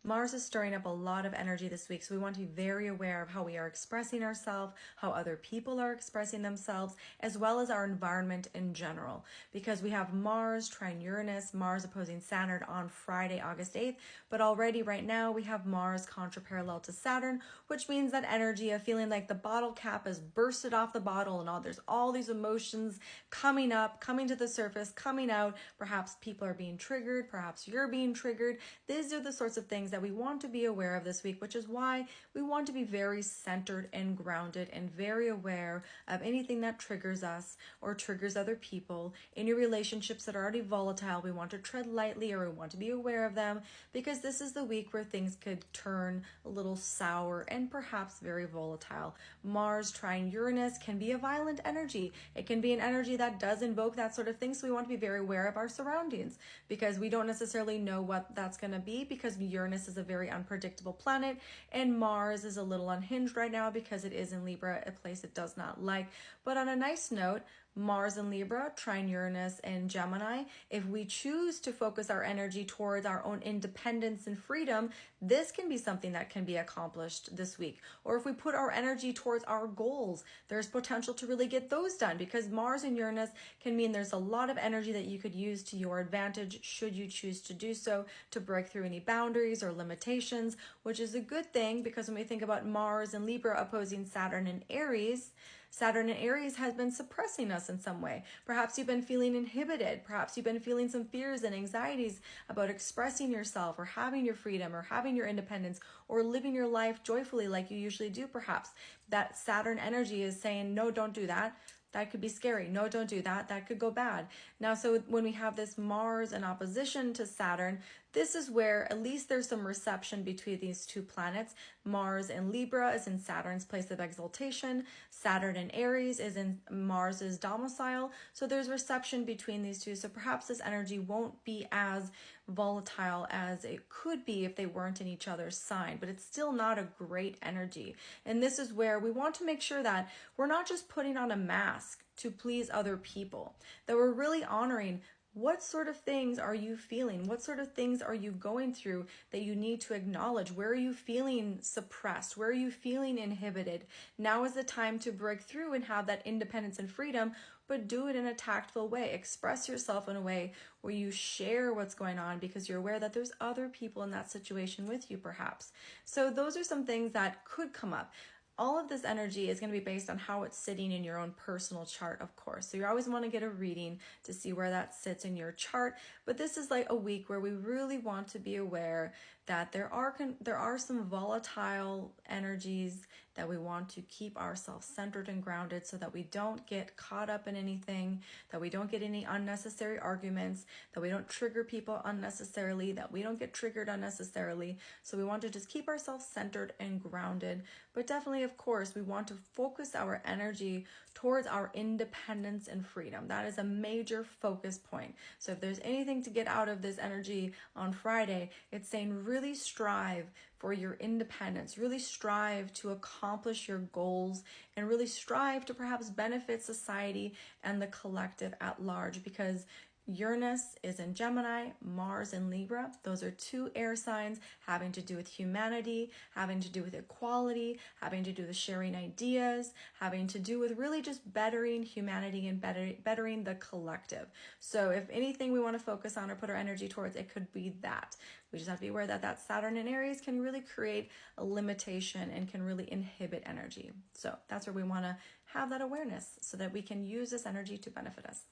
Mars is stirring up a lot of energy this week, so we want to be very aware of how we are expressing ourselves, how other people are expressing themselves, as well as our environment in general. Because we have Mars trine Uranus, Mars opposing Saturn on Friday, August 8th, but already right now we have Mars contra parallel to Saturn, which means that energy of feeling like the bottle cap has bursted off the bottle and there's all these emotions coming up, coming to the surface, coming out. Perhaps people are being triggered, perhaps you're being triggered. These are the sorts of things that we want to be aware of this week, which is why we want to be very centered and grounded and very aware of anything that triggers us or triggers other people. In your relationships that are already volatile, we want to tread lightly, or we want to be aware of them, because this is the week where things could turn a little sour and perhaps very volatile. Mars trine Uranus can be a violent energy. It can be an energy that does invoke that sort of thing, so we want to be very aware of our surroundings, because we don't necessarily know what that's going to be, because Uranus is a very unpredictable planet and Mars is a little unhinged right now because it is in Libra, a place it does not like. But on a nice note, Mars in Libra, trine Uranus and Gemini, if we choose to focus our energy towards our own independence and freedom, this can be something that can be accomplished this week. Or if we put our energy towards our goals, there's potential to really get those done, because Mars and Uranus can mean there's a lot of energy that you could use to your advantage should you choose to do so, to break through any boundaries or limitations, which is a good thing, because when we think about Mars and Libra opposing Saturn and Aries, Saturn and Aries has been suppressing us in some way. Perhaps you've been feeling inhibited. Perhaps you've been feeling some fears and anxieties about expressing yourself or having your freedom or having your independence or living your life joyfully like you usually do. Perhaps that Saturn energy is saying, no, don't do that. That could be scary. No, don't do that. That could go bad. Now, so when we have this Mars in opposition to Saturn, this is where at least there's some reception between these two planets. Mars in Libra is in Saturn's place of exaltation. Saturn in Aries is in Mars's domicile. So there's reception between these two. So perhaps this energy won't be as volatile as it could be if they weren't in each other's sign, but it's still not a great energy. And this is where we want to make sure that we're not just putting on a mask to please other people, that we're really honoring what sort of things are you feeling? What sort of things are you going through that you need to acknowledge? Where are you feeling suppressed? Where are you feeling inhibited? Now is the time to break through and have that independence and freedom, but do it in a tactful way. Express yourself in a way where you share what's going on, because you're aware that there's other people in that situation with you, perhaps. So those are some things that could come up. All of this energy is going to be based on how it's sitting in your own personal chart, of course. So you always want to get a reading to see where that sits in your chart. But this is like a week where we really want to be aware that there are some volatile energies that we want to keep ourselves centered and grounded, so that we don't get caught up in anything, that we don't get any unnecessary arguments, that we don't trigger people unnecessarily, that we don't get triggered unnecessarily. So we want to just keep ourselves centered and grounded. But definitely, of course, we want to focus our energy towards our independence and freedom. That is a major focus point. So if there's anything to get out of this energy on Friday, it's saying really strive for your independence, really strive to accomplish your goals, and really strive to perhaps benefit society and the collective at large, because Uranus is in Gemini, Mars in Libra. Those are two air signs having to do with humanity, having to do with equality, having to do with sharing ideas, having to do with really just bettering humanity and bettering the collective. So if anything we want to focus on or put our energy towards, it could be that. We just have to be aware that that Saturn in Aries can really create a limitation and can really inhibit energy. So that's where we want to have that awareness so that we can use this energy to benefit us.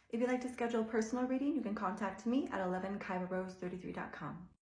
If you'd like to schedule a personal reading, you can contact me at 11kaivarose33.com.